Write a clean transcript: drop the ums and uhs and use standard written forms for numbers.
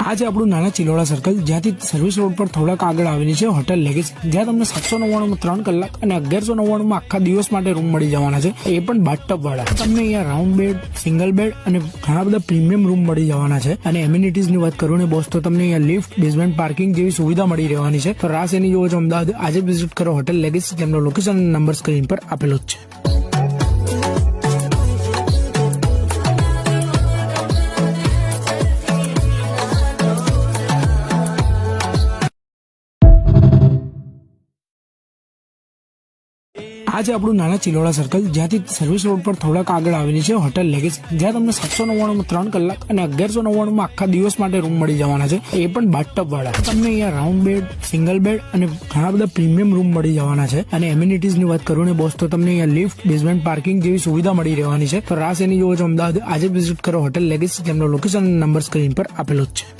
આજે આપણું નાના ચિલોડા સર્કલ જ્યાંથી સર્વિસ રોડ પર થોડાક આગળ આવેલી છે હોટેલ લેગેસી, જ્યાં તમને 799 3 કલાક અને 1199 આખા દિવસ માટે રૂમ મળી જવાના છે, એ પણ બાથટબ વાળા. તમને અહીંયા રાઉન્ડ બેડ, સિંગલ બેડ અને ઘણા બધા પ્રીમિયમ રૂમ મળી જવાના છે. અને એમ્યુનિટીઝ ની વાત કરું ને બોસ, તો તમને અહીંયા લિફ્ટ, બેઝમેન્ટ પાર્કિંગ જેવી સુવિધા મળી રહેવાની છે. તો રાસ એની જોવો છો અમદાવાદ, આજે વિઝિટ કરો હોટેલ લેગેસી. તેમનો લોકેશન અને નંબર સ્ક્રીન પર આપેલો જ છે. આજે આપણું નાના ચિલોડા સર્કલ જ્યાંથી સર્વિસ રોડ પર થોડાક આગળ આવેલી છે હોટેલ લેગેસી, જ્યાં તમને 799 3 કલાક અને 1199 આખા દિવસ માટે રૂમ મળી જવાના છે, એ પણ બાથટબ વાળા. તમને અહીંયા રાઉન્ડ બેડ, સિંગલ બેડ અને ઘણા બધા પ્રીમિયમ રૂમ મળી જવાના છે. અને એમ્યુનિટીઝ ની વાત કરું ને બોસ, તો તમને અહીંયા લિફ્ટ, બેઝમેન્ટ પાર્કિંગ જેવી સુવિધા મળી રહેવાની છે. તો રાસ એની જોવો છો અમદાવાદ, આજે વિઝિટ કરો હોટેલ લેગેસી. તેમનો લોકેશન અને નંબર સ્ક્રીન પર આપેલો જ છે.